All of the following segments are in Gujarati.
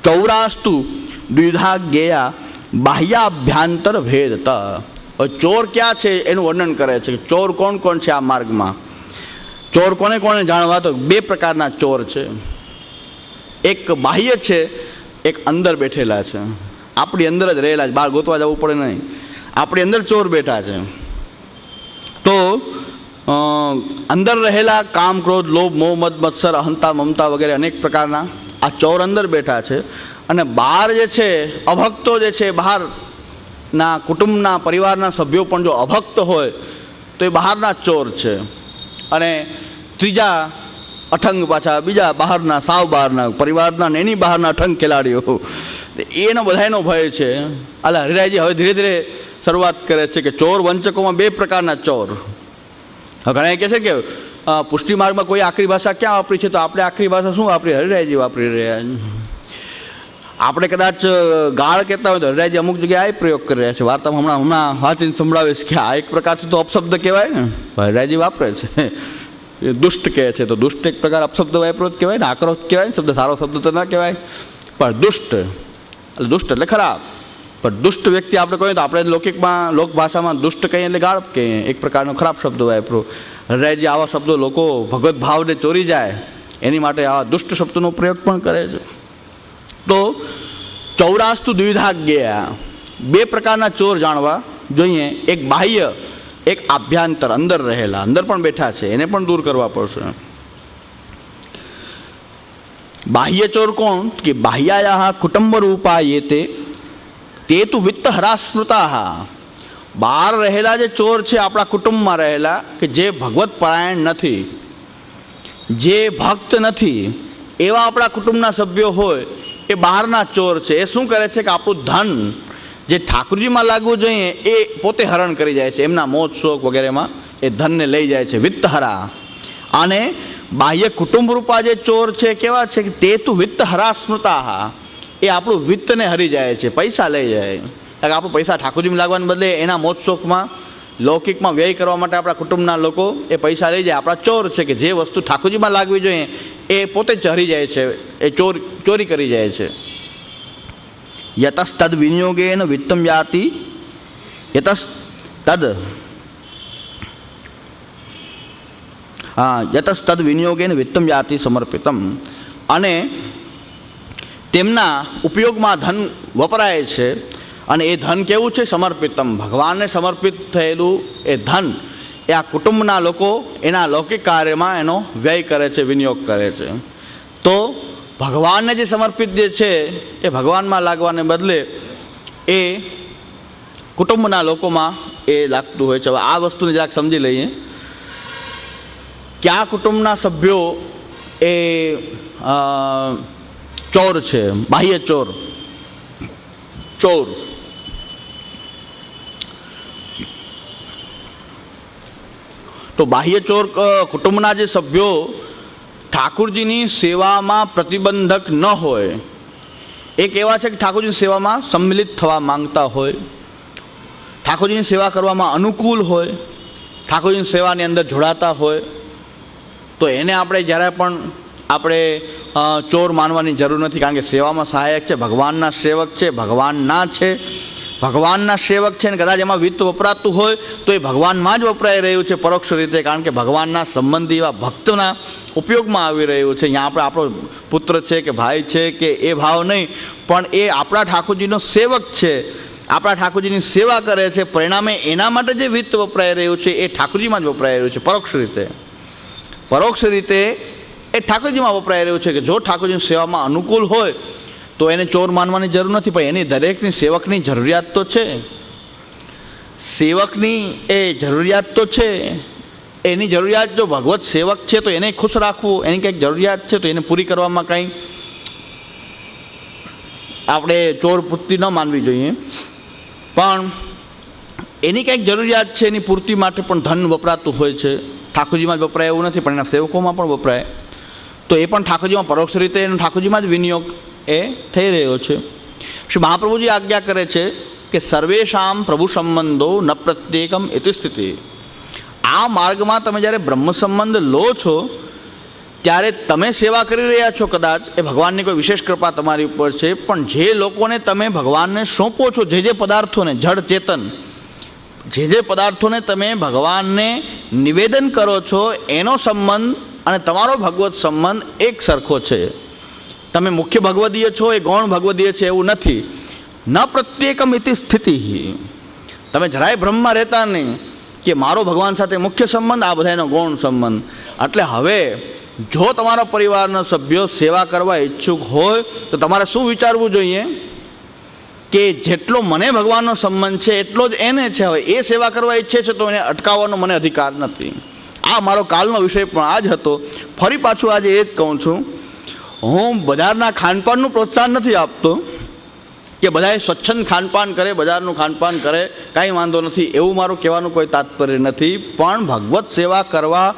ચૌરાસ્તુ દ્વિધા જ્ઞેયા બાહ્યાભ્યાંતર ભેદત. ચોર ક્યાં છે એનું વર્ણન કરે છે. ચોર કોણ કોણ છે આ માર્ગમાં? ચોર કોને કોને જાણવા? તો બે પ્રકારના ચોર છે. એક બાહ્ય છે, એક અંદર બેઠેલા છે. આપણી અંદર જ રહેલા છે, બહાર ગોતવા જવું પડે નહીં. આપણી અંદર ચોર બેઠા છે. તો અંદર રહેલા કામ, ક્રોધ, લોભ, મોહ, મદ, મત્સર, અહંતા, મમતા વગેરે અનેક પ્રકારના આ ચોર અંદર બેઠા છે. અને બહાર જે છે અભક્તો જે છે, બહારના કુટુંબના પરિવારના સભ્યો પણ જો અભક્ત હોય તો એ બહારના ચોર છે. અને ત્રીજા અઠંગ પાછા બીજા બહારના, સાવ બહારના પરિવારના ને એની બહારના અઠંગ ખેલાડીઓ, એનો બધાનો ભય છે. એટલે હરિરાયજી હવે ધીરે ધીરે શરૂઆત કરે છે કે ચોર વંચકોમાં બે પ્રકારના ચોર. ઘણા કહે છે કે પુષ્ટિ માર્ગમાં કોઈ આખરી ભાષા ક્યાં વાપરી છે? તો આપણે આખરી ભાષા શું વાપરી? હરિરાયજી વાપરી રહ્યા છે. આપણે કદાચ ગાળ કહેતા હોય તો હરિરાયજી અમુક જગ્યાએ આ પ્રયોગ કરી રહ્યા છે. વાર્તામાં હમણાં વાંચીને સંભળાવીશ કે આ એક પ્રકારથી તો અપશબ્દ કહેવાય ને, હરિરાયજી વાપરે છે. એ દુષ્ટ કહે છે તો દુષ્ટ એક પ્રકાર અપશબ્દ વાપરો જ કહેવાય ને, આક્રોશ કહેવાય ને. શબ્દ સારો શબ્દ તો ના કહેવાય, પણ દુષ્ટ એટલે દુષ્ટ એટલે ખરાબ. પણ દુષ્ટ વ્યક્તિ આપણે કહીએ તો આપણે લૌકિકમાં લોકભાષામાં દુષ્ટ કહીએ એટલે ગાળ કહીએ, એક પ્રકારનો ખરાબ શબ્દ વાપરો. હરિરાયજી આવા શબ્દો લોકો ભગવત ભાવને ચોરી જાય એની માટે આવા દુષ્ટ શબ્દોનો પ્રયોગ પણ કરે છે. તો ચૌરાસ્તુ દ્વિધા જ્ઞેયા, બે પ્રકારના ચોર જાણવા જોઈએ. એક બાહ્ય, એક આભ્યાંતર, અંદર રહેલા, અંદર પણ બેઠા છે, એને પણ દૂર કરવા પડશે. બાહ્ય ચોર કોણ? કે બાહ્યાયા કુટુંબ રૂપા યેતે તે તુ વિત્ત હરાસ્મૃતા. બહાર રહેલા જે ચોર છે આપણા કુટુંબમાં રહેલા, કે જે ભગવત પરાયણ નથી, જે ભક્ત નથી, એવા આપણા કુટુંબના સભ્યો હોય એ બહારના ચોર છે. એ શું કરે છે કે આપણું ધન જે ઠાકોરજીમાં લાગવું જોઈએ એ પોતે હરણ કરી જાય છે. એમના મોજ શોખ વગેરેમાં એ ધનને લઈ જાય છે, વિત્તહરા. અને બાહ્ય કુટુંબ રૂપા જે ચોર છે કેવા છે કે તે તું વિત્ત હરાસ્મૃતા, એ આપણું વિત્તને હરી જાય છે, પૈસા લઈ જાય. કારણ કે આપણું પૈસા ઠાકોરજીમાં લાગવાને બદલે એના મોજ શોખમાં, લૌકિકમાં વ્યય કરવા માટે આપણા કુટુંબના લોકો એ પૈસા લઈ જાય. આપણા ચોર છે કે જે વસ્તુ ઠાકોરજીમાં લાગવી જોઈએ એ પોતે જ હરી જાય છે, એ ચોરી કરી જાય છે. યતસ્તદ વિનિયોગેન વિત્તમ યાતિ, યતસ્તદ વિનિયોગેન વિત્તમ યાતિ સમર્પિતમ. અને તેમના ઉપયોગમાં ધન વપરાય છે, અને એ ધન કેવું છે? સમર્પિતમ, ભગવાનને સમર્પિત થયેલું એ ધન એ આ કુટુંબના લોકો એના લૌકિક કાર્યમાં એનો વ્યય કરે છે, વિનિયોગ કરે છે. તો ભગવાનને જે સમર્પિત જે છે એ ભગવાનમાં લાગવાને બદલે એ કુટુંબના લોકોમાં એ લાગતું હોય છે. હવે આ વસ્તુને જરાક સમજી લઈએ કે આ કુટુંબના સભ્યો એ ચોર છે, બાહ્ય ચોર. તો બાહ્ય ચોર કુટુંબના જે સભ્યો ઠાકોરજીની સેવામાં પ્રતિબંધક ન હોય, એક એવા છે કે ઠાકોરજીની સેવામાં સંમિલિત થવા માંગતા હોય, ઠાકોરજીની સેવા કરવામાં અનુકૂળ હોય, ઠાકોરજીની સેવાની અંદર જોડાતા હોય, તો એને આપણે જ્યારે પણ આપણે ચોર માનવાની જરૂર નથી. કારણ કે સેવામાં સહાયક છે, ભગવાનના સેવક છે, ભગવાનના સેવક છે. ને કદાચ એમાં વિત્ત વપરાતું હોય તો એ ભગવાનમાં જ વપરાઈ રહ્યું છે પરોક્ષ રીતે, કારણ કે ભગવાનના સંબંધી એવા ભક્તોના ઉપયોગમાં આવી રહ્યું છે. અહીંયા આપણે આપણો પુત્ર છે કે ભાઈ છે કે એ ભાવ નહીં, પણ એ આપણા ઠાકોરજીનો સેવક છે, આપણા ઠાકોરજીની સેવા કરે છે. પરિણામે એના માટે જે વિત્ત વપરાઈ રહ્યું છે એ ઠાકોરજીમાં જ વપરાઈ રહ્યું છે પરોક્ષ રીતે એ ઠાકોરજીમાં વપરાઈ રહ્યું છે. કે જો ઠાકોરજીની સેવામાં અનુકૂળ હોય તો એને ચોર માનવાની જરૂર નથી. પણ એની દરેકની સેવકની જરૂરિયાત તો છે, સેવકની એ જરૂરિયાત તો છે. એની જરૂરિયાત જો ભગવત સેવક છે તો એને ખુશ રાખવું, એની કંઈક જરૂરિયાત છે તો એને પૂરી કરવામાં કંઈ આપણે ચોર પૂર્તિ ન માનવી જોઈએ. પણ એની કંઈક જરૂરિયાત છે, એની પૂર્તિ માટે પણ ધન વપરાતું હોય છે. ઠાકોરજીમાં જ વપરાય એવું નથી, પણ એના સેવકોમાં પણ વપરાય. તો એ પણ ઠાકોરજીમાં પરોક્ષ રીતે એનો ઠાકોરજીમાં જ વિનિયોગ એ થઈ રહ્યો છે. શ્રી મહાપ્રભુજી આજ્ઞા કરે છે કે સર્વેશામ પ્રભુ સંબંધો ન પ્રત્યેકમ ઇતિ સ્થિતિ. આ માર્ગમાં તમે જ્યારે બ્રહ્મ સંબંધ લો છો ત્યારે તમે સેવા કરી રહ્યા છો, કદાચ એ ભગવાનની કોઈ વિશેષ કૃપા તમારી ઉપર છે, પણ જે લોકોને તમે ભગવાનને સોંપો છો, જે પદાર્થોને, જડ ચેતન જે પદાર્થોને તમે ભગવાનને નિવેદન કરો છો, એનો સંબંધ અને તમારો ભગવત સંબંધ એક સરખો છે. તમે મુખ્ય ભગવદીય છો, એ ગૌણ ભગવદીય છે એવું નથી. ન પ્રત્યેકમ ઇતિ સ્થિતિ. તમે જરાય ભ્રમમાં રહેતા નહીં કે મારો ભગવાન સાથે મુખ્ય સંબંધ, આ બધાનો ગૌણ સંબંધ. એટલે હવે જો તમારા પરિવારના સભ્યો સેવા કરવા ઈચ્છુક હોય તો તમારે શું વિચારવું જોઈએ કે જેટલો મને ભગવાનનો સંબંધ છે એટલો જ એને છે. હવે એ સેવા કરવા ઈચ્છે છે તો એને અટકાવવાનો મને અધિકાર નથી. આ મારો કાલનો વિષય પણ આ જ હતો. ફરી પાછું આજે એ જ કહું છું, હું બજારના ખાનપાનનું પ્રોત્સાહન નથી આપતો કે બધાએ સ્વચ્છંદ ખાનપાન કરે, બજારનું ખાનપાન કરે, કાંઈ વાંધો નથી, એવું મારું કહેવાનું કોઈ તાત્પર્ય નથી. પણ ભગવત સેવા કરવા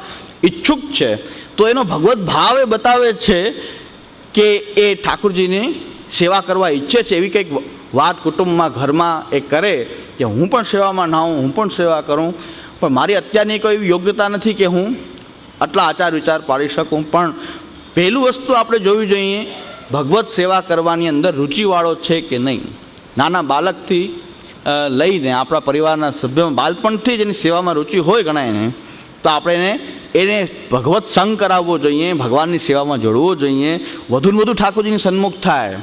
ઈચ્છુક છે તો એનો ભગવત ભાવ એ બતાવે છે કે એ ઠાકોરજીની સેવા કરવા ઈચ્છે છે. એવી કંઈક વાત કુટુંબમાં, ઘરમાં એ કરે કે હું પણ સેવામાં ના હું પણ સેવા કરું, પણ મારી અત્યારની કોઈ એવી યોગ્યતા નથી કે હું આટલા આચાર વિચાર પાડી શકું. પણ પહેલું વસ્તુ આપણે જોવી જોઈએ, ભગવત સેવા કરવાની અંદર રુચિવાળો છે કે નહીં. નાના બાળકથી લઈને આપણા પરિવારના સભ્યોમાં બાળપણથી જ એની સેવામાં રુચિ હોય ગણાયને, તો આપણે એને ભગવત સંગ કરાવવો જોઈએ, ભગવાનની સેવામાં જોડવો જોઈએ, વધુને વધુ ઠાકોરજીની સન્મુખ થાય.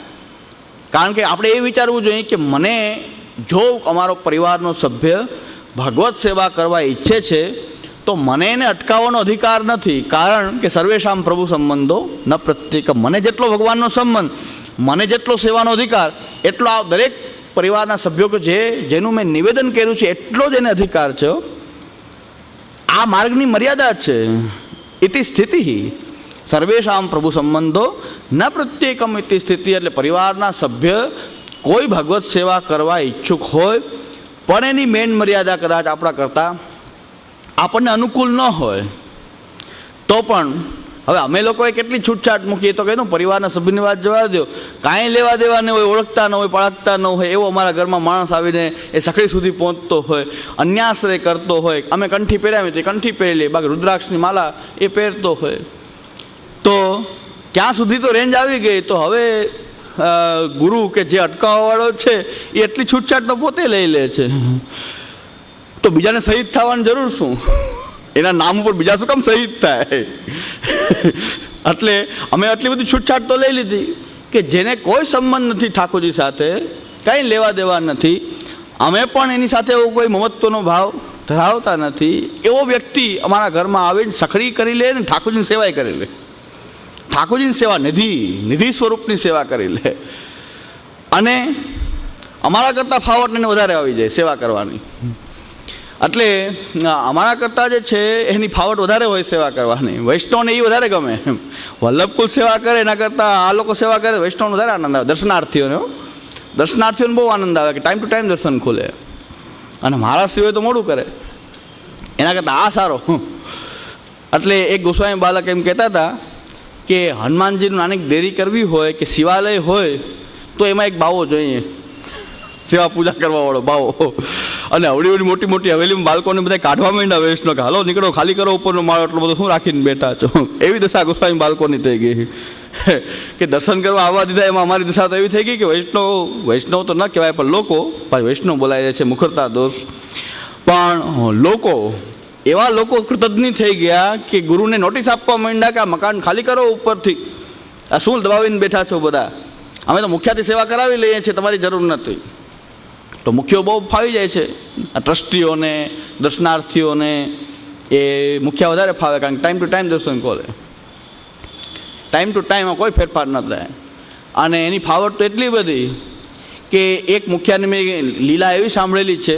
કારણ કે આપણે એ વિચારવું જોઈએ કે મને જો અમારો પરિવારનો સભ્ય ભગવત સેવા કરવા ઈચ્છે છે તો મને એને અટકાવવાનો અધિકાર નથી. કારણ કે સર્વેશામ પ્રભુ સંબંધો ન પ્રત્યેક. મને જેટલો ભગવાનનો સંબંધ, મને જેટલો સેવાનો અધિકાર, એટલો આ દરેક પરિવારના સભ્યો કે જેનું મેં નિવેદન કર્યું છે એટલો જ એને અધિકાર છે. આ માર્ગની મર્યાદા છે. ઇતિ સ્થિતિ સર્વેશામ પ્રભુ સંબંધો ન પ્રત્યેકમ ઇતિ સ્થિતિ. એટલે પરિવારના સભ્ય કોઈ ભગવત સેવા કરવા ઈચ્છુક હોય પણ એની મેન મર્યાદા કદાચ આપણા કરતાં આપણને અનુકૂળ ન હોય તો પણ હવે અમે લોકોએ કેટલી છૂટછાટ મૂકીએ તો કહ્યું પરિવારના સભ્યની વાત જવા દો, કાંઈ લેવા દેવા ન હોય, ઓળખતા ન હોય, પાળખતા ન હોય, એવો અમારા ઘરમાં માણસ આવીને એ સખડી સુધી પહોંચતો હોય, અન્યાશ્રય કરતો હોય. અમે કંઠી પહેરાવી તો કંઠી પહેરી લે, બાકી રુદ્રાક્ષની માલા એ પહેરતો હોય. તો ક્યાં સુધી તો રેન્જ આવી ગઈ. તો હવે ગુરુ કે જે અટકાવવાવાળો છે એ એટલી છૂટછાટ તો પોતે લઈ લે છે, તો બીજાને શહીદ થવાની જરૂર શું? એના નામ ઉપર બીજા શું કામ શહીદ થાય? એટલે અમે આટલી બધી છૂટછાટ તો લઈ લીધી કે જેને કોઈ સંબંધ નથી ઠાકોરજી સાથે, કંઈ લેવા દેવા નથી, અમે પણ એની સાથે એવો કોઈ મમત્વનો ભાવ ધરાવતા નથી, એવો વ્યક્તિ અમારા ઘરમાં આવીને સખડી કરી લે ને ઠાકોરજીની સેવાય કરી લે. ઠાકોરજીની સેવા નિધિ સ્વરૂપની સેવા કરી લે અને અમારા કરતાં ફાવટ એને વધારે આવી જાય સેવા કરવાની. એટલે અમારા કરતાં જે છે એની ફાવટ વધારે હોય સેવા કરવાની. વૈષ્ણવને એ વધારે ગમે. વલ્લભકુલ સેવા કરે એના કરતાં આ લોકો સેવા કરે વૈષ્ણવને વધારે આનંદ આવે. દર્શનાર્થીઓને બહુ આનંદ આવે કે ટાઈમ ટુ ટાઈમ દર્શન ખુલે, અને મારા સિવાય તો મોડું કરે, એના કરતાં આ સારો. એટલે એક ગોસ્વામી બાલક એમ કહેતા હતા કે હનુમાનજીનું નાની દેરી કરવી હોય કે શિવાલય હોય તો એમાં એક બાવો જોઈએ, સેવા પૂજા કરવાવાળો બાવો. અને અવડી મોટી મોટી હવેલીમાં બાળકોને બધા કાઢવા માંડ્યા વૈષ્ણવ કે હાલો નીકળો, ખાલી કરો ઉપરનો માળો, એટલો બધો શું રાખીને બેઠા છો. એવી દશા ગોસ્વામી બાળકોની થઈ ગઈ કે દર્શન કરવા આવવા દીધા. એમાં અમારી દશા તો એવી થઈ ગઈ કે વૈષ્ણવ તો ન કહેવાય પણ લોકો, પાછું વૈષ્ણવ બોલાય જાય છે, મુખરતા દોષ. પણ એવા લોકો કૃતજ્ઞ થઈ ગયા કે ગુરુને નોટિસ આપવા માંડ્યા કે આ મકાન ખાલી કરો ઉપરથી, આ શું દબાવીને બેઠા છો બધા, અમે તો મુખ્યાથી સેવા કરાવી લઈએ છીએ, તમારી જરૂર નથી. તો મુખ્યો બહુ ફાવી જાય છે. આ ટ્રસ્ટીઓને, દર્શનાર્થીઓને એ મુખ્યા વધારે ફાવે, કારણ કે ટાઈમ ટુ ટાઈમ દર્શન ખોલે, ટાઈમ ટુ ટાઈમમાં કોઈ ફેરફાર ન થાય. અને એની ફાવટ તો એટલી બધી કે એક મુખ્યાની મેં લીલા એવી સાંભળેલી છે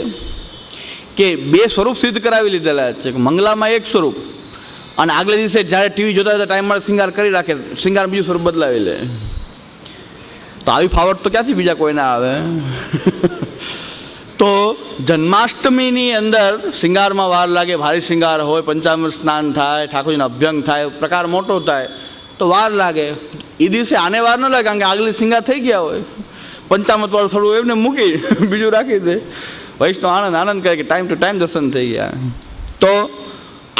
કે 2 સ્વરૂપ સિદ્ધ કરાવી લીધેલા છે. મંગલામાં એક સ્વરૂપ અને આગલે દિવસે જ્યારે ટીવી જોતા હોય તો ટાઈમમાં શિંગાર કરી રાખે, શિંગાર બીજું સ્વરૂપ બદલાવી લે. તો આવી ફાવટ તો ક્યાંથી બીજા કોઈને આવે? તો જન્માષ્ટમીની અંદર શિંગારમાં વાર લાગે, ભારે શિંગાર હોય, પંચામૃત સ્નાન થાય, ઠાકોરજીનો અભ્યંગ થાય, પ્રકાર મોટો થાય તો વાર લાગે. એ દિવસે આને વાર ન લાગે કારણ કે આગલી શિંગાર થઈ ગયા હોય. પંચામૃતવાળું થોડું એમને મૂકી બીજું રાખી દે. વૈષ્ણવ આનંદ કરે કે ટાઈમ ટુ ટાઈમ દર્શન થઈ ગયા. તો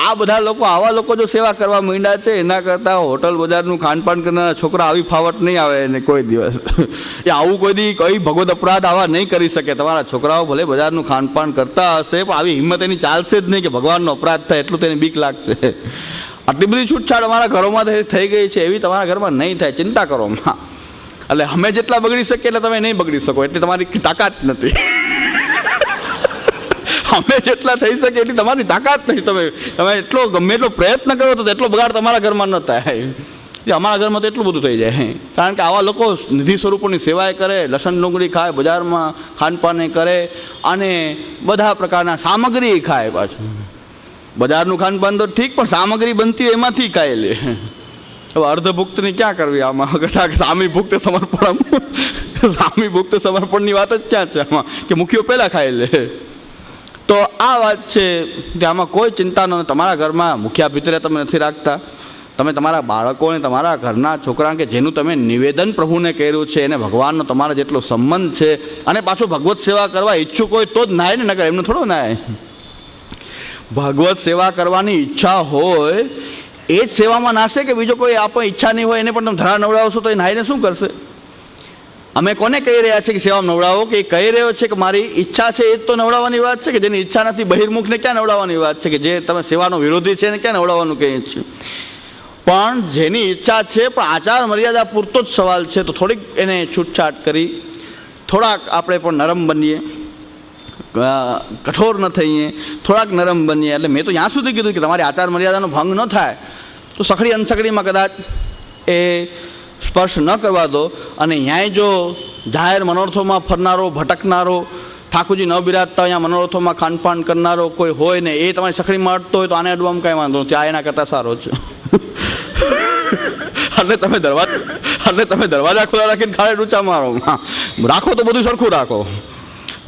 આ બધા લોકો, આવા લોકો જો સેવા કરવા માંડ્યા છે, એના કરતાં હોટલ બજારનું ખાનપાન કરનારા છોકરા આવી ફાવટ નહીં આવે એને કોઈ દિવસ. એ આવું કોઈ ભગવત અપરાધ આવા નહીં કરી શકે. તમારા છોકરાઓ ભલે બજારનું ખાનપાન કરતા હશે, પણ આવી હિંમત એની ચાલશે જ નહીં કે ભગવાનનો અપરાધ થાય એટલું તેને બીક લાગશે. આટલી બધી છૂટછાટ અમારા ઘરોમાં થઈ ગઈ છે, એવી તમારા ઘરમાં નહીં થાય, ચિંતા કરો. એટલે અમે જેટલા બગડી શકીએ એટલે તમે નહીં બગડી શકો, એટલી તમારી તાકાત નથી. અમે જેટલા થઈ શકે એટલી તમારી તાકાત નથી. તમે એટલો ગમે એટલો પ્રયત્ન કરો તો એટલો બગાડ તમારા ઘરમાં ન થાય. અમારા ઘરમાં તો એટલું બધું થઈ જાય, કારણ કે આવા લોકો નિધિ સ્વરૂપોની સેવાએ કરે, લસણ ડુંગળી ખાય, બજારમાં ખાનપાને કરે, અને બધા પ્રકારના સામગ્રી ખાય. પાછું બજારનું ખાનપાન તો ઠીક, પણ સામગ્રી બનતી હોય એમાંથી ખાય લે. હવે અર્ધભુક્તની ક્યાં કરવી આમાં? સામી ભુક્ત સમર્પણ, સામી ભુક્ત સમર્પણની વાત જ ક્યાં છે આમાં, કે મુખ્યો પહેલાં ખાઈ લે. તો આ વાત છે કે આમાં કોઈ ચિંતા ન. તમારા ઘરમાં મુખ્યા ભીતરે તમે નથી રાખતા, તમે તમારા બાળકોને, તમારા ઘરના છોકરા કે જેનું તમે નિવેદન પ્રભુને કર્યું છે, એને ભગવાનનો તમારા જેટલો સંબંધ છે, અને પાછું ભગવત સેવા કરવા ઈચ્છુક હોય તો જ નાય ને, નકર એમનું થોડું નાય. ભગવત સેવા કરવાની ઈચ્છા હોય એ જ સેવામાં નાશે, કે બીજો કોઈ આપણે ઈચ્છા નહીં હોય એને પણ તમે ધરા નવડાવશો તો એ નાહીને શું કરશે? અમે કોને કહી રહ્યા છીએ કે સેવામાં નવડાવો? કે એ કહી રહ્યો છે કે મારી ઈચ્છા છે એ જ તો નવડાવવાની વાત છે, કે જેની ઈચ્છા નથી બહિર્મુખને ક્યાં નવડાવવાની વાત છે, કે જે તમે સેવાનો વિરોધી છે એને ક્યાં નવડાવવાનું કહીએ છીએ? પણ જેની ઈચ્છા છે, પણ આચાર મર્યાદા પૂરતો જ સવાલ છે, તો થોડીક એને છૂટછાટ કરી થોડાક આપણે પણ નરમ બનીએ, કઠોર ન થઈએ, થોડાક નરમ બનીએ. એટલે મેં તો ત્યાં સુધી કીધું કે તમારી આચાર મર્યાદાનો ભંગ ન થાય તો સખડી અનસકડીમાં કદાચ એ સ્પર્શ ન કરવા દો. અને ન્યાય જો જાહેર મનોરથોમાં ફરનારો, ભટકનારો, ઠાકોરજી ન બિરાજતા અહીંયા મનોરથોમાં ખાનપાન કરનારો કોઈ હોય ને, એ તમારી સખડી મળતો હોય તો આને અડવામાં કાંઈ વાંધો નથી, આ એના કરતાં સારો છે. એટલે તમે દરવાજા ખુલ્લા રાખીને ખાડે ડૂચા મારો, રાખો તો બધું સરખું રાખો.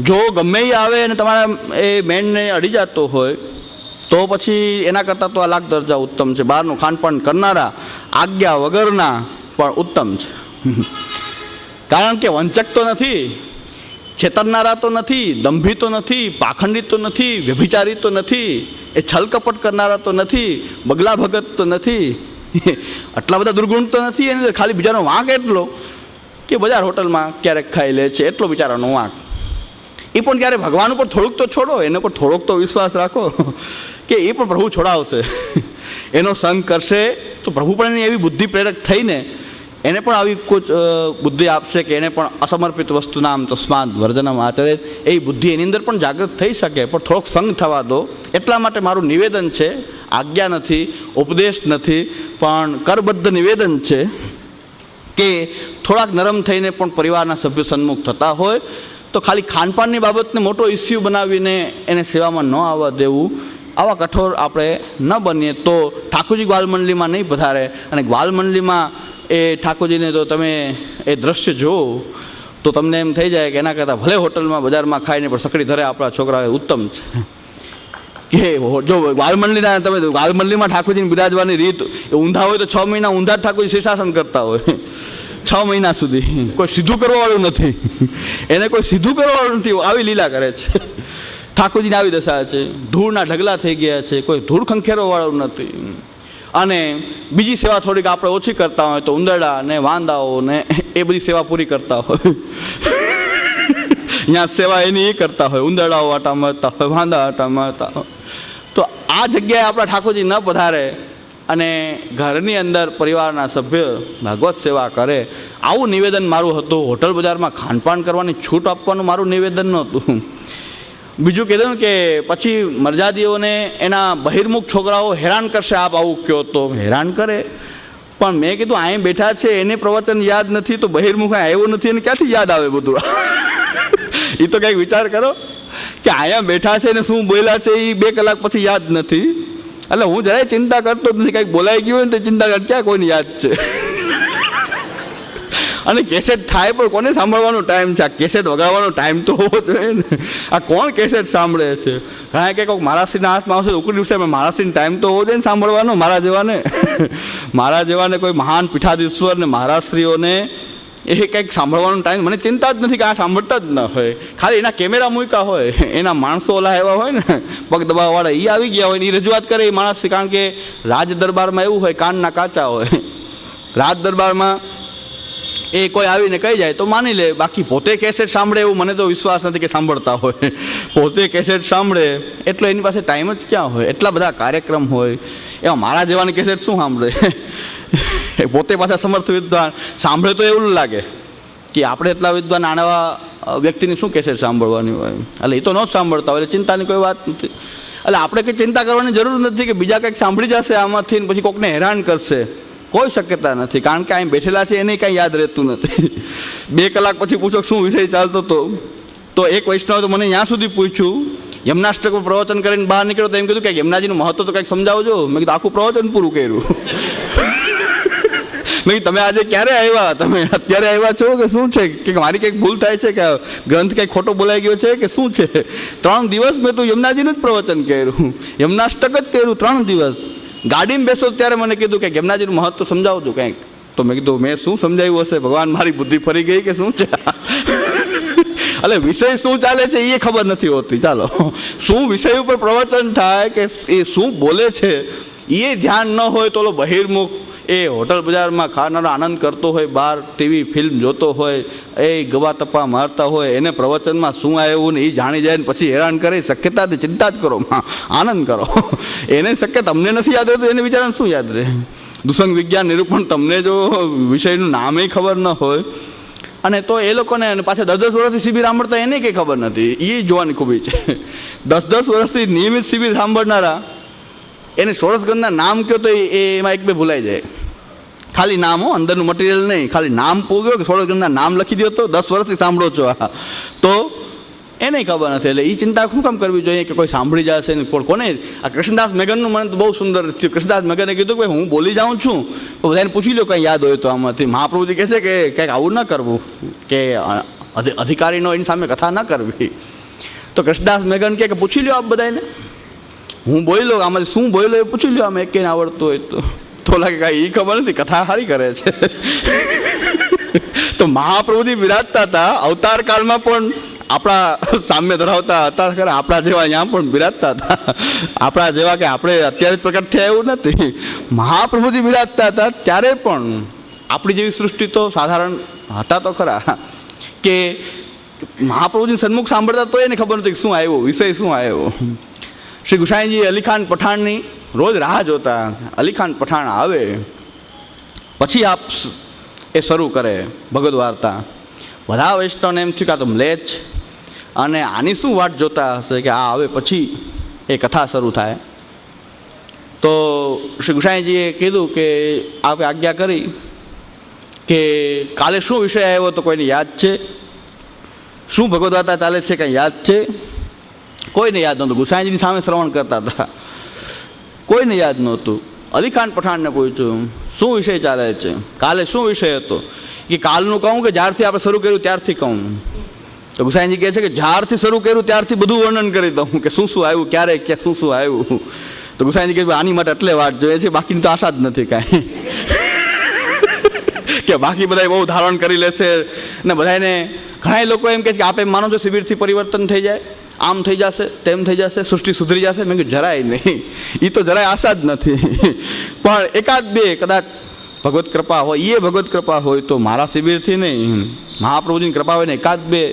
જો ગમે એ આવે અને તમારા એ મેનને અડી જતો હોય તો પછી એના કરતાં તો આ લાખ દરજા ઉત્તમ છે. બહારનું ખાનપાન કરનારા આજ્ઞા વગરના પણ ઉત્તમ છે, કારણ કે વંચક તો નથી, છેતરનારા તો નથી, દંભી તો નથી, પાખંડિત તો નથી, વ્યભિચારી તો નથી, એ છલકપટ કરનારા તો નથી, બગલા ભગત તો નથી, આટલા બધા દુર્ગુણ તો નથી. એને ખાલી બીજાનો વાંક એટલો કે બજાર હોટલમાં ક્યારેક ખાઈ લે છે, એટલો બિચારાનો વાંક. એ પણ ક્યારે ભગવાન ઉપર થોડુંક તો છોડો, એના પર થોડોક તો વિશ્વાસ રાખો કે એ પણ પ્રભુ છોડાવશે, એનો સંગ કરશે તો પ્રભુ પણ એની એવી બુદ્ધિ પ્રેરક થઈને એને પણ આવી કોઈ બુદ્ધિ આપશે કે એને પણ અસમર્પિત વસ્તુનામ તસ્માદ વર્જનમ આચરે, એ બુદ્ધિ એની અંદર પણ જાગૃત થઈ શકે. પણ થોડોક સંગ થવા દો, એટલા માટે મારું નિવેદન છે. આજ્ઞા નથી, ઉપદેશ નથી, પણ કરબદ્ધ નિવેદન છે કે થોડાક નરમ થઈને પણ પરિવારના સભ્યો સન્મુખ થતા હોય તો ખાલી ખાનપાનની બાબતને મોટો ઇસ્યુ બનાવીને એને સેવામાં ન આવવા દેવું. આવા કઠોર આપણે ન બનીએ તો ઠાકોરજી ગ્વાલમંડલીમાં નહીં પધારે. અને ગ્વાલમંડલીમાં એ ઠાકોરજીને જો તમે એ દ્રશ્ય જુઓ તો તમને એમ થઈ જાય કે એના કરતાં ભલે હોટલમાં બજારમાં ખાઈને પણ સકડી ધરે આપણા છોકરા ઉત્તમ છે. કે જો ગ્વાલમંડલીના તમે ગ્વાલમંડલીમાં ઠાકોરજીને બિરાજવાની રીત એ ઊંધા હોય તો 6 મહિના ઊંધા જ ઠાકોરજી શીર્ષાસન કરતા હોય, 6 મહિના સુધી કોઈ સીધું કરવાવાળું નથી, એને કોઈ સીધું કરવાવાળું નથી. આવી લીલા કરે છે ઠાકોરજીને, આવી દશા છે. ધૂળના ઢગલા થઈ ગયા છે, કોઈ ધૂળ ખંખેરવાવાળું નથી. અને બીજી સેવા થોડીક આપણે ઓછી કરતા હોય તો ઉંદરડા ને વાંદાઓ ને એ બધી સેવા પૂરી કરતા હોય. ત્યાં સેવા એની એ કરતા હોય, ઉંદરડાઓ આટા મારતા હોય, વાંદા આટા મારતા હોય. તો આ જગ્યાએ આપણા ઠાકોરજી ન પધારે અને ઘરની અંદર પરિવારના સભ્ય ભાગવત સેવા કરે, આવું નિવેદન મારું હતું. હોટલ બજારમાં ખાનપાન કરવાની છૂટ આપવાનું મારું નિવેદન નહોતું. બીજું કીધું કે પછી મરજાદીઓને એના બહિર્મુખ છોકરાઓ હેરાન કરશે, આપ આવું કહો તો હેરાન કરે. પણ મેં કીધું અહીં બેઠા છે એને પ્રવચન યાદ નથી તો બહિર્મુખ આવ્યું નથી એને ક્યાંથી યાદ આવે બધું? એ તો કંઈક વિચાર કરો કે અહીંયા બેઠા છે ને શું બોલ્યા છે એ 2 કલાક પછી યાદ નથી. એટલે હું જરાય ચિંતા કરતો જ નથી, કંઈક બોલાઈ ગયું હોય ને તો ચિંતા કર ક્યાં કોઈને યાદ છે. અને કેસેટ થાય પણ કોને સાંભળવાનો ટાઈમ છે? આ કેસેટ વગાડવાનો ટાઈમ તો હોવો જોઈએ ને. આ કોણ કેસેટ સાંભળે છે? કારણ કે કોઈક મહારાષ્ટ્રીના હાથમાં આવશે ઉકળી ઉઠશે, મહારાષ્ટ્રીનો ટાઈમ તો હોવો જોઈએ ને સાંભળવાનો. મારા જેવાને કોઈ મહાન પીઠાધીશ્વર ને મહારાષ્ટ્રીઓને એ કંઈક સાંભળવાનો ટાઈમ, મને ચિંતા જ નથી કે આ સાંભળતા જ ન હોય, ખાલી એના કેમેરા મૂક્યા હોય, એના માણસો ઓલા એવા હોય ને પગ દબાવવાવાળા, એ આવી ગયા હોય ને એ રજૂઆત કરે એ માણસ. કારણ કે રાજ દરબારમાં એવું હોય, કાનના કાચા હોય. રાજ દરબારમાં એ કોઈ આવીને કહી જાય તો માની લે, બાકી પોતે કેસેટ સાંભળે એવું મને તો વિશ્વાસ નથી કે સાંભળતા હોય. પોતે કેસેટ સાંભળે એટલો એની પાસે ટાઈમ જ ક્યાં હોય, એટલા બધા કાર્યક્રમ હોય. એમાં મારા જેવાની કેસેટ શું સાંભળે? પોતે પાછા સમર્થ વિદ્વાન, સાંભળે તો એવું લાગે કે આપણે એટલા વિદ્વાન આવા વ્યક્તિની શું કેસેટ સાંભળવાની હોય. એટલે એ તો ન જ સાંભળતા હોય, એટલે ચિંતાની કોઈ વાત નથી. એટલે આપણે કંઈ ચિંતા કરવાની જરૂર નથી કે બીજા કંઈક સાંભળી જશે આમાંથી ને પછી કોકને હેરાન કરશે. કોઈ શક્યતા નથી, કારણ કે અહીં બેઠેલા છે એને કંઈ યાદ રહેતું નથી. 2 કલાક પછી પૂછો શું વિષય ચાલતો હતો, તો એક વૈષ્ણવ તો મને ત્યાં સુધી પૂછ્યું, યમનાષ્ટક પર પ્રવચન કરીને બહાર નીકળ્યો તો એમ કીધું કે યમુનાજીનું મહત્વ તો કંઈક સમજાવજો. મેં કીધું આખું પ્રવચન પૂરું કર્યું. મેં કીધું તમે આજે ક્યારે આવ્યા, તમે અત્યારે આવ્યા છો કે શું છે, કે મારી કંઈક ભૂલ થાય છે કે ગ્રંથ કંઈક ખોટો બોલાઈ ગયો છે કે શું છે? 3 દિવસ મેં તો યમુનાજીનું જ પ્રવચન કર્યું, યમનાષ્ટક જ કર્યું 3 દિવસ. ગાડીમાં બેસો ત્યારે મને કીધું કે યમુનાજીનું મહત્વ સમજાવજો કંઈક. તો મેં કીધું મેં શું સમજાવ્યું હશે, ભગવાન મારી બુદ્ધિ ફરી ગઈ કે શું છે? એટલે વિષય શું ચાલે છે એ ખબર નથી હોતી. ચાલો, શું વિષય ઉપર પ્રવચન થાય કે એ શું બોલે છે એ ધ્યાન ન હોય તો ઓલો બહિર્મુખ એ હોટલ બજારમાં ખાનારો આનંદ કરતો હોય, બહાર ટીવી ફિલ્મ જોતો હોય, એ ગવા તપ્પા મારતા હોય, એને પ્રવચનમાં શું આવ્યું ને એ જાણી જાય ને પછી હેરાન કરે. શક્યતાથી ચિંતા જ કરો, આનંદ કરો. એને શક્ય તમને નથી યાદ રહેતું, એને વિચારવાનું શું યાદ રહે? દુસંગ વિજ્ઞાન નિરૂપણ તમને જો વિષયનું નામે ખબર ન હોય, અને તો એ લોકોને પાછા 10-10 વર્ષથી શિબિર સાંભળતા એને કંઈ ખબર નથી. એ જોવાની ખૂબી છે. 10-10 વર્ષથી નિયમિત શિબિર સાંભળનારા એને ષોડશગંધના નામ કહો તો એમાં 1-2 ભૂલાઈ જાય. ખાલી નામ હો, અંદરનું મટીરિયલ નહીં, ખાલી નામ પૂગ્યો કે ષોડશગંધના નામ લખી દો તો 10 વર્ષથી સાંભળો છો તો એને ખબર નથી. એટલે એ ચિંતા શું કામ કરવી જોઈએ કે કોઈ સાંભળી જશે ને? કોને આ કૃષ્ણદાસ મેઘનનું મને તો બહુ સુંદર થયું. કૃષ્ણદાસ મેઘને કીધું કે હું બોલી જાઉં છું તો બધાને પૂછી લો કંઈ યાદ હોય તો. આમાંથી મહાપ્રભુજી કહે છે કે કંઈક આવું ન કરવું, કે અધિકારીનો એની સામે કથા ન કરવી. તો કૃષ્ણદાસ મેઘન કે પૂછી લો આપ બધાને, હું બોલી લો આમાંથી શું બોલી લો એ પૂછી લો, આમ એકેને આવડતું હોય તો લાગે કાંઈ એ ખબર નથી, કથા સારી કરે છે. તો મહાપ્રભુજી બિરાજતા હતા અવતાર કાળમાં પણ આપણા સામ્ય ધરાવતા હતા, ખરા આપણા જેવા અહીંયા પણ બિરાજતા હતા. આપણા જેવા કે આપણે અત્યારે જ પ્રકટ થયા એવું નથી. મહાપ્રભુજી બિરાજતા હતા ત્યારે પણ આપણી જેવી સૃષ્ટિ તો સાધારણ હતા તો ખરા, કે મહાપ્રભુજી સન્મુખ સાંભળતા તો એને ખબર નથી શું આવ્યું, વિષય શું આવ્યો. શ્રી ગુસાઈજી અલીખાન પઠાણની રોજ રાહ જોતા. અલીખાન પઠાણ આવે પછી આપ એ શરૂ કરે ભગવદ વાર્તા. બધા વૈષ્ણવને એમ થયું કે આ તો મ્લેચ્છ, અને આની શું વાટ જોતા હશે કે આ આવે પછી એ કથા શરૂ થાય. તો શ્રી ગુસાઈજીએ કીધું કે આપે આજ્ઞા કરી કે કાલે શું વિષય આવ્યો તો કોઈને યાદ છે? શું ભગવદ વાર્તા ચાલે છે કંઈ યાદ છે? કોઈને યાદ નહોતું. ગુસાઈજીની સામે શ્રવણ કરતા હતા, કોઈને યાદ નહોતું. અલીખાન પઠાણને પૂછ્યું શું વિષય ચાલે છે, કાલે શું વિષય હતો? કે કાલનું કહું કે જ્યારથી આપણે શરૂ કર્યું ત્યારથી કહું? તો ગુસાઈજી કહે છે કે જ્યારથી શરૂ કર્યું ત્યારથી બધું વર્ણન કરી દઉં કે શું શું આવ્યું, ક્યારે ક્યાં શું શું આવ્યું. તો ગુસાઈજી કહે આની માટે એટલે વાટ જોઈએ છે, બાકીની તો આશા જ નથી કાંઈ. કે બાકી બધા બહુ ધારણ કરી લેશે ને બધાને. ઘણા લોકો એમ કહે છે કે આપ એમ માનો છો શિબિરથી પરિવર્તન થઈ જાય, આમ થઈ જશે, તેમ થઈ જશે, સૃષ્ટિ સુધરી જશે? મેં કીધું જરાય નહીં, એ તો જરાય આશા જ નથી. પણ 1-2 કદાચ ભગવત કૃપા હોય, એ ભગવત કૃપા હોય તો મારા શિબિરથી નહીં, મહાપ્રભુજીની કૃપા હોય ને 1-2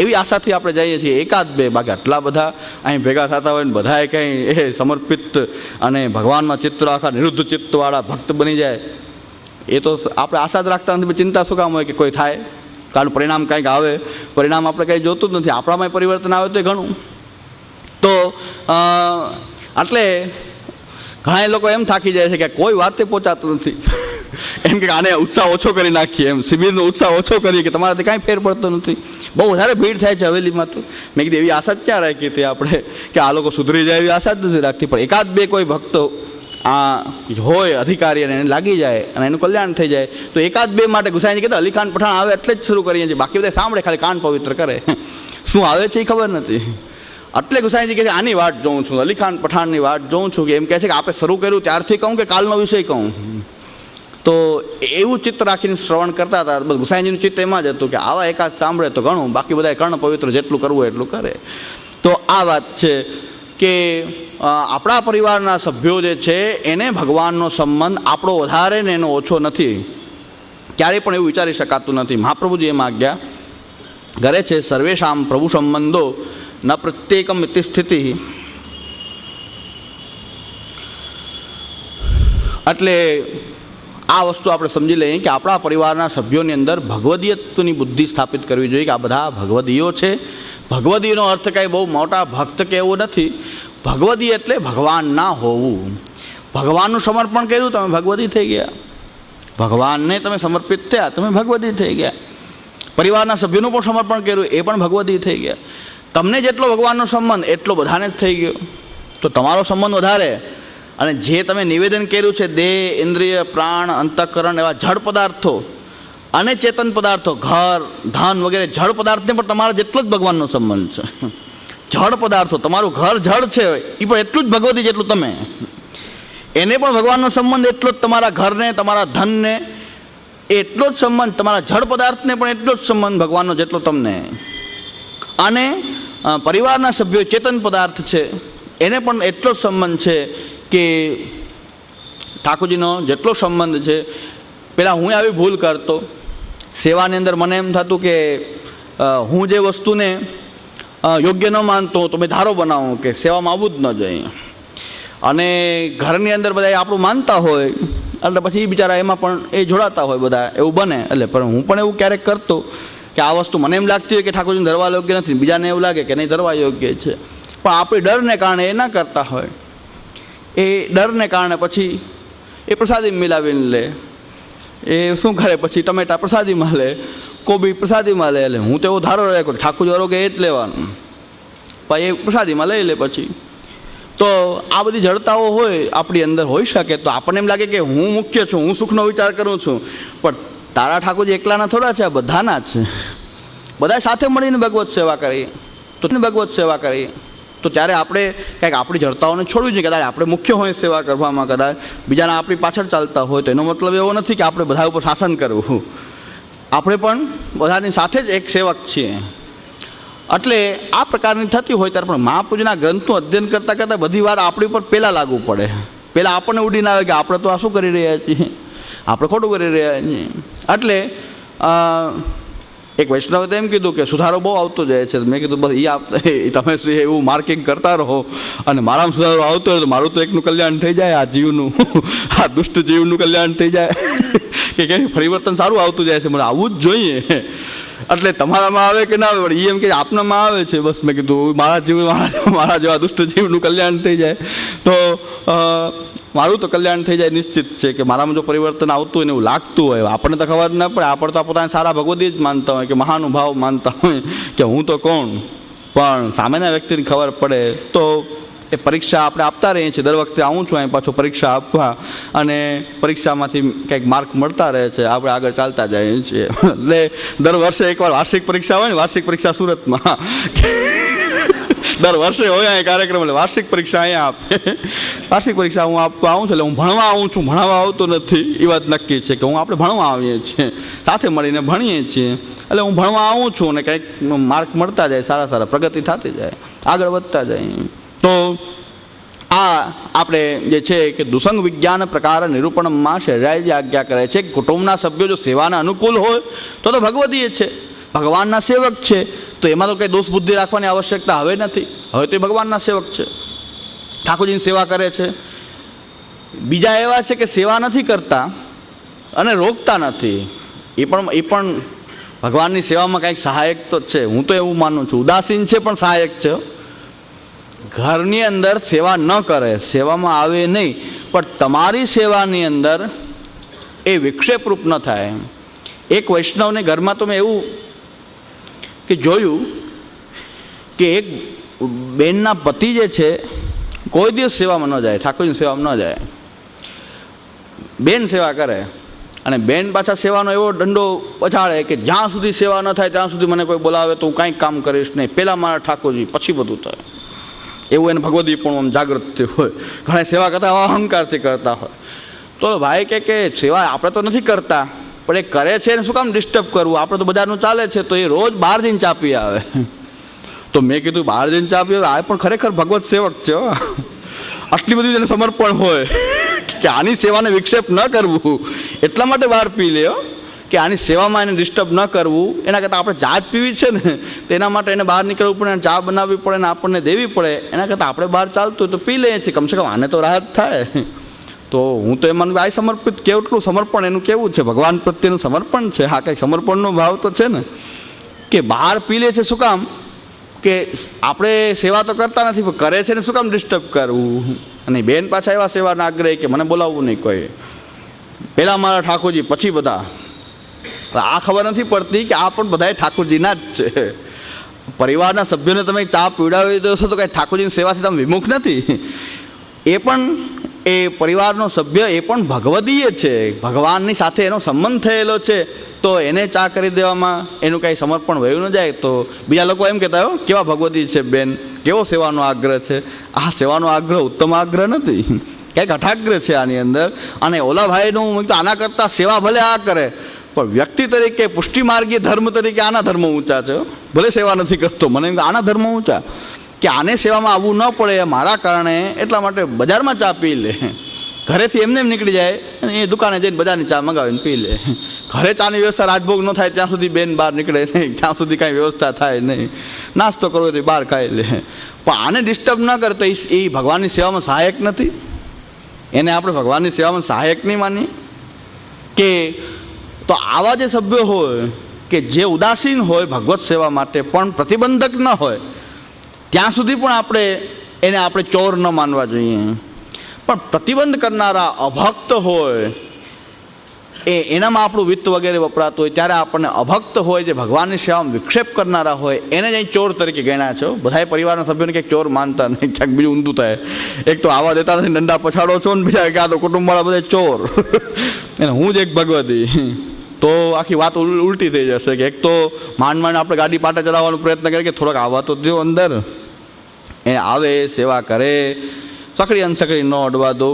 એવી આશાથી આપણે જઈએ છીએ. 1-2 બાકી આટલા બધા અહીં ભેગા થતા હોય ને બધાએ કંઈ એ સમર્પિત અને ભગવાનમાં ચિત્ર આખા નિરુદ્ધ ચિત્તવાળા ભક્ત બની જાય, એ તો આપણે આશા જ રાખતા નથી. ચિંતા શું કામ હોય કે કોઈ થાય, કાલનું પરિણામ કંઈક આવે. પરિણામ આપણે કંઈ જોતું જ નથી, આપણામાં પરિવર્તન આવે તો એ ઘણું. તો એટલે ઘણા લોકો એમ થાકી જાય છે કે કોઈ વાતે પહોંચાતું નથી. એમ કે આને ઉત્સાહ ઓછો કરી નાખીએ, એમ શિબિરનો ઉત્સાહ ઓછો કરીએ કે તમારાથી કાંઈ ફેર પડતો નથી. બહુ વધારે ભીડ થાય છે હવેલીમાં. તો મેં કીધું એવી આશા જ ક્યાં રાખી હતી આપણે કે આ લોકો સુધરી જાય, એવી આશા જ નથી રાખતી. પણ 1-2 કોઈ ભક્તો આ હોય અધિકારી અને એને લાગી જાય અને એનું કલ્યાણ થઈ જાય તો 1-2 માટે ગુસાઈજી કહેતા અલીખાન પઠાણ આવે એટલે જ શરૂ કરીએ છીએ. બાકી બધા સાંભળે, ખાલી કાન પવિત્ર કરે, શું આવે છે એ ખબર નથી. એટલે ગુસાઈજી કહે છે આની વાટ જોઉં છું, અલીખાન પઠાણની વાટ જોઉં છું. કે એમ કહે છે કે આપણે શરૂ કર્યું ત્યારથી કહું કે કાલનો વિષય કહું? તો એવું ચિત્ત રાખીને શ્રવણ કરતા હતા. બસ ગુસાઈજીનું ચિત્ત એમાં જ હતું કે આવા એકાદ સાંભળે તો ઘણું, બાકી બધા કર્ણ પવિત્ર જેટલું કરવું એટલું કરે. તો આ વાત છે કે આપણા પરિવારના સભ્યો જે છે એને ભગવાનનો સંબંધ આપણો વધારે ને એનો ઓછો નથી, ક્યારેય પણ એવું વિચારી શકાતું નથી. મહાપ્રભુજી એમ આજ્ઞા કરે છે, સર્વેશામ પ્રભુ સંબંધો ન પ્રત્યેકમ ઇતિ સ્થિતિ. એટલે આ વસ્તુ આપણે સમજી લઈએ કે આપણા પરિવારના સભ્યોની અંદર ભગવદીયત્વની બુદ્ધિ સ્થાપિત કરવી જોઈએ કે આ બધા ભગવદીયો છે. ભગવદીયનો અર્થ કાંઈ બહુ મોટા ભક્ત કે એવું નથી. ભગવદી એટલે ભગવાન ના હોવું. ભગવાનનું સમર્પણ કર્યું, તમે ભગવદી થઈ ગયા. ભગવાનને તમે સમર્પિત થયા, તમે ભગવદી થઈ ગયા. પરિવારના સભ્યોનું પણ સમર્પણ કર્યું, એ પણ ભગવદી થઈ ગયા. તમને જેટલો ભગવાનનો સંબંધ એટલો બધાને જ થઈ ગયો. તો તમારો સંબંધ વધારે, અને જે તમે નિવેદન કર્યું છે દેહ, ઇન્દ્રિય, પ્રાણ, અંતઃકરણ એવા જડ પદાર્થો અને ચેતન પદાર્થો, ઘર, ધન વગેરે જડ પદાર્થને પણ તમારા જેટલો જ ભગવાનનો સંબંધ છે. જડ પદાર્થો, તમારું ઘર જડ છે એ પણ એટલું જ ભગવતી જેટલું તમે, એને પણ ભગવાનનો સંબંધ એટલો જ, તમારા ઘરને, તમારા ધનને એટલો જ સંબંધ, તમારા જડ પદાર્થને પણ એટલો જ સંબંધ ભગવાનનો જેટલો તમને. અને પરિવારના સભ્યો ચેતન પદાર્થ છે એને પણ એટલો જ સંબંધ છે કે ઠાકોરજીનો જેટલો સંબંધ છે. પહેલાં હું આવી ભૂલ કરતો સેવાની અંદર, મને એમ થતું કે હું જે વસ્તુને યોગ્ય ન માનતો તો મેં ધારો બનાવું કે સેવામાં આવવું જ ન જોઈએ. અને ઘરની અંદર બધા આપણું માનતા હોય એટલે પછી બિચારા એમાં પણ એ જોડાતા હોય બધા, એવું બને. એટલે પણ હું પણ એવું ક્યારેક કરતો કે આ વસ્તુ મને એમ લાગતી હોય કે ઠાકોરજીને ધરવા યોગ્ય નથી, બીજાને એવું લાગે કે નહીં ધરવા યોગ્ય છે, પણ આપણે ડરને કારણે એ ના કરતા હોય. એ ડરને કારણે પછી એ પ્રસાદી મિલાવીને લે. એ શું કરે પછી ટમેટા પ્રસાદીમાં લે, કોબી પ્રસાદીમાં લે. એટલે હું તો એવો ધારો રહે કે ઠાકોરજી અરોગે એ જ લેવાનું, પણ એ પ્રસાદીમાં લઈ લે. પછી તો આ બધી જડતાઓ હોય આપણી અંદર હોઈ શકે. તો આપણને એમ લાગે કે હું મુખ્ય છું, હું સુખનો વિચાર કરું છું, પણ તારા ઠાકોરજી એકલાના થોડા છે, આ બધાના છે. બધા સાથે મળીને ભગવત સેવા કરીએ તો ભગવત સેવા કરીએ તો ત્યારે આપણે કંઈક આપણી જડતાઓને છોડવી જોઈએ. કદાચ આપણે મુખ્ય હોય સેવા કરવામાં, કદાચ બીજાના આપણી પાછળ ચાલતા હોય, તો એનો મતલબ એવો નથી કે આપણે બધા ઉપર શાસન કરવું. આપણે પણ બધાની સાથે જ એક સેવક છીએ. એટલે આ પ્રકારની થતી હોય ત્યારે પણ મહાપૂજના ગ્રંથનું અધ્યયન કરતાં કરતાં બધી વાત આપણી ઉપર પહેલાં લાગુ પડે. પહેલાં આપણને ઉડીને આવે કે આપણે તો આ શું કરી રહ્યા છીએ, આપણે ખોટું કરી રહ્યા છીએ. એટલે એક વૈષ્ણવે તો એમ કીધું કે સુધારો બહુ આવતો જાય છે. મેં કીધું બસ એ તમે એવું માર્કિંગ કરતા રહો અને મારામાં સુધારો આવતો હોય તો મારું તો એકનું કલ્યાણ થઈ જાય, આ જીવનું, આ દુષ્ટ જીવનું કલ્યાણ થઈ જાય કે કંઈ પરિવર્તન સારું આવતું જાય છે. મને આવવું જ જોઈએ. એટલે તમારામાં આવે કે ના આવે, એમ કે આપનામાં આવે છે. બસ મેં કીધું મારા જેવા દુષ્ટ જીવનું કલ્યાણ થઈ જાય તો મારું તો કલ્યાણ થઈ જાય નિશ્ચિત છે. કે મારામાં જો પરિવર્તન આવતું હોય ને એવું લાગતું હોય, આપણને તો ખબર ના પડે, આપણે તો પોતાને સારા ભગવદી જ માનતા હોય કે મહાનુભાવ માનતા હોય કે હું તો કોણ, પણ સામેના વ્યક્તિને ખબર પડે. તો એ પરીક્ષા આપણે આપતા રહીએ છીએ. દર વખતે આવું છું અહીં પાછો પરીક્ષા આપવા, અને પરીક્ષામાંથી કંઈક માર્ક મળતા રહે છે, આપણે આગળ ચાલતા જઈએ છીએ. એટલે દર વર્ષે એકવાર વાર્ષિક પરીક્ષા હોય ને, વાર્ષિક પરીક્ષા સુરતમાં દર વર્ષે હોય અહીં કાર્યક્રમ, એટલે વાર્ષિક પરીક્ષા અહીંયા આપે. વાર્ષિક પરીક્ષા હું આપવા આવું છું, એટલે હું ભણવા આવું છું, ભણાવવા આવતો નથી એ વાત નક્કી છે કે હું આપણે ભણવા આવીએ છીએ, સાથે મળીને ભણીએ છીએ. એટલે હું ભણવા આવું છું ને કંઈક માર્ક મળતા જાય, સારા સારા પ્રગતિ થતી જાય, આગળ વધતા જાય. તો આ આપણે જે છે કે દુસંગ વિજ્ઞાન પ્રકાર નિરૂપણમાં શહેરાઈજી આજ્ઞા કરે છે કે કુટુંબના સભ્યો જો સેવાના અનુકૂળ હોય તો ભગવદીય છે, ભગવાનના સેવક છે. તો એમાં તો કંઈ દોષ બુદ્ધિ રાખવાની આવશ્યકતા હવે નથી. હવે તો એ ભગવાનના સેવક છે, ઠાકોરજીની સેવા કરે છે. બીજા એવા છે કે સેવા નથી કરતા અને રોકતા નથી, એ પણ ભગવાનની સેવામાં કંઈક સહાયક તો છે. હું તો એવું માનું છું, ઉદાસીન છે પણ સહાયક છે. ઘરની અંદર સેવા ન કરે, સેવામાં આવે નહીં, પણ તમારી સેવાની અંદર એ વિક્ષેપરૂપ ન થાય. એક વૈષ્ણવને ઘરમાં તો મેં એવું કે જોયું કે એક બેનના પતિ જે છે કોઈ દિવસ સેવામાં ન જાય, ઠાકોરજીની સેવામાં ન જાય. બેન સેવા કરે અને બેન પાછા સેવાનો એવો દંડો પછાડે કે જ્યાં સુધી સેવા ન થાય ત્યાં સુધી મને કોઈ બોલાવે તો હું કાંઈક કામ કરીશ નહીં, પહેલાં મારા ઠાકોરજી પછી બધું થાય. એવું એને ભગવદી પણ જાગૃત થયું હોય. ઘણા સેવા કરતા અહંકારથી કરતા હોય. તો ભાઈ કે સેવા આપણે તો નથી કરતા, પણ એ કરે છે ને શું કામ ડિસ્ટર્બ કરવું, આપણે તો બજારનું ચાલે છે તો એ રોજ બહાર જઈને ચા પી આવે. તો મેં કીધું બહાર જઈને ચા પી આવે, આ પણ ખરેખર ભગવત સેવક છે. આટલી બધી એને સમર્પણ હોય કે આની સેવાને વિક્ષેપ ન કરવું, એટલા માટે બહાર પી લે કે આની સેવામાં એને ડિસ્ટર્બ ન કરવું. એના કરતાં આપણે ચા જ પીવી છે ને, તો એના માટે એને બહાર નીકળવું પડે, ચા બનાવવી પડે ને આપણને દેવી પડે. એના કરતાં આપણે બહાર ચાલતું હોય તો પી લઈએ છીએ, કમસે કમ આને તો રાહત થાય. તો હું તો એમાં આ સમર્પિત કેટલું સમર્પણ એનું કેવું છે, ભગવાન પ્રત્યેનું સમર્પણ છે. હા, કંઈક સમર્પણનો ભાવ તો છે ને, કે બહાર પી લે છે શું કામ, કે આપણે સેવા તો કરતા નથી પણ કરે છે ને શું કામ ડિસ્ટર્બ કરવું. અને બેન પાછા એવા સેવાના આગ્રહી કે મને બોલાવવું નહીં કોઈ, પહેલાં મારા ઠાકોરજી પછી બધા. આ ખબર નથી પડતી કે આ પણ બધા ઠાકોરજીના જ છે. પરિવારના સભ્યોને તમે ચા પીવડાવી દો છો તો કાંઈ ઠાકોરજીની સેવાથી તમે વિમુખ નથી. એ પણ એ પરિવારનો સભ્ય એ પણ ભગવદીય છે, ભગવાનની સાથે એનો સંબંધ થયેલો છે, તો એને ચા કરી દેવામાં એનું કાંઈ સમર્પણ વયું ન જાય. તો બીજા લોકો એમ કહેતા હો કેવા ભગવદી છે બેન, કેવો સેવાનો આગ્રહ છે. આ સેવાનો આગ્રહ ઉત્તમ આગ્રહ નથી, કંઈક હઠાગ્રહ છે આની અંદર. અને ઓલા ભાઈનું તો આના કરતાં સેવા ભલે આ કરે, પણ વ્યક્તિ તરીકે પુષ્ટિમાર્ગીય ધર્મ તરીકે આના ધર્મ ઊંચા છે. ભલે સેવા નથી કરતો, મને આના ધર્મ ઊંચા, કે આને સેવામાં આવવું ન પડે મારા કારણે, એટલા માટે બજારમાં ચા પી લે. ઘરેથી એમને એમ નીકળી જાય, એ દુકાને જઈને બજારની ચા મંગાવીને પી લે. ઘરે ચાની વ્યવસ્થા રાજભોગ ન થાય ત્યાં સુધી બેન બહાર નીકળે નહીં, ત્યાં સુધી કાંઈ વ્યવસ્થા થાય નહીં. નાસ્તો કરવો તો બહાર ખાઈ લે. પણ આને ડિસ્ટર્બ ન કરે તો એ ભગવાનની સેવામાં સહાયક નથી. એને આપણે ભગવાનની સેવામાં સહાયક નહીં માનીએ કે. તો આવા જે સભ્યો હોય કે જે ઉદાસીન હોય ભગવત સેવા માટે, પણ પ્રતિબંધક ન હોય, ત્યાં સુધી પણ આપણે ચોર ન માનવા જોઈએ. પણ પ્રતિબંધ કરનારા અભક્ત હોય, એનામાં આપણું વિત્ત વગેરે વપરાતું હોય, ત્યારે આપણને અભક્ત હોય જે ભગવાનની સેવામાં વિક્ષેપ કરનારા હોય એને જ અહીં ચોર તરીકે ગણ્યા છે. બધા પરિવારના સભ્યોને કંઈક ચોર માનતા નહીં, ક્યાંક બીજું ઊંધું થાય. એક તો આવા દેતા નથી, દંડા પછાડો છો ને, બીજા કે આ તો કુટુંબવાળા બધા ચોર, અને હું જ એક ભગવતી. તો આખી વાત ઉલટી થઈ જશે કે એક તો માંડ આપણે ગાડી પાટા ચલાવવાનો પ્રયત્ન કરીએ કે થોડોક આવવા તો દો અંદર, એ આવે સેવા કરે, સકડી અનસકડી ન અડવા દો,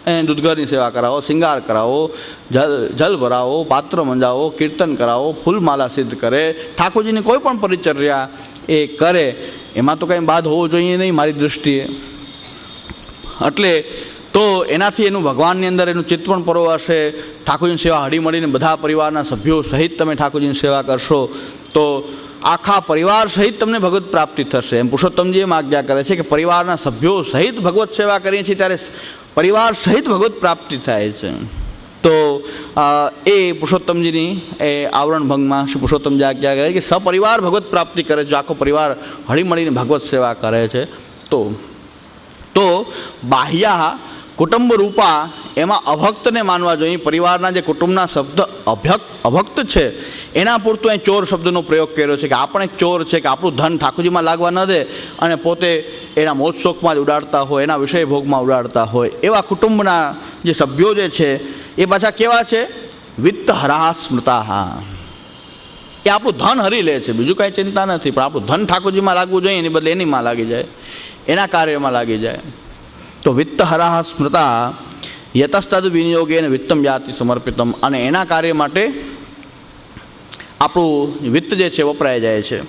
એને દૂધઘરની સેવા કરાવો, શિંગાર કરાવો, જલ ભરાવો, પાત્ર મંજાવો, કીર્તન કરાવો, ફૂલમાલા સિદ્ધ કરે, ઠાકોરજીની કોઈ પણ પરિચર્યા એ કરે, એમાં તો કંઈ બાદ હોવો જોઈએ નહીં મારી દૃષ્ટિએ. એટલે તો એનાથી એનું ભગવાનની અંદર એનું ચિત્ત પણ પરોવાશે. ઠાકોરજીની સેવા હળી મળીને બધા પરિવારના સભ્યો સહિત તમે ઠાકોરજીની સેવા કરશો તો આખા પરિવાર સહિત તમને ભગવત પ્રાપ્તિ થશે. એમ પુરુષોત્તમજી એમ આજ્ઞા કરે છે કે પરિવારના સભ્યો સહિત ભગવત સેવા કરીએ છીએ ત્યારે પરિવાર સહિત ભગવત પ્રાપ્તિ થાય છે. તો એ પુરુષોત્તમજીની એ આવરણ ભંગમાં શ્રી પુરુષોત્તમજી આજ્ઞા કરે કે સપરિવાર ભગવત પ્રાપ્તિ કરે છે, આખો પરિવાર હળી મળીને ભગવત સેવા કરે છે. તો બાહ્યા કુટુંબ રૂપા એમાં અભક્તને માનવા જોઈએ. પરિવારના જે કુટુંબના શબ્દ અભક્ત છે એના પૂરતું અહીં ચોર શબ્દનો પ્રયોગ કર્યો છે કે આ પણ એક ચોર છે, કે આપણું ધન ઠાકોરજીમાં લાગવા ન દે અને પોતે એના મોજશોખમાં જ ઉડાડતા હોય, એના વિષય ભોગમાં ઉડાડતા હોય. એવા કુટુંબના જે સભ્યો જે છે એ પાછા કેવા છે, વિત્ત હરાહ સ્મૃતા. એ આપણું ધન હરી લે છે, બીજું કાંઈ ચિંતા નથી, પણ આપણું ધન ઠાકોરજીમાં લાગવું જોઈએ, એની બદલે એનીમાં લાગી જાય, એના કાર્યમાં લાગી જાય. તો વિત્ત હરાહ સ્મૃતા યતસ્તદ વિનિયોગેન વિત્તમ યાતિ સમર્પિતમ. અને એના કાર્ય માટે આપણું વિત્ત જે છે વપરાઈ જાય છે.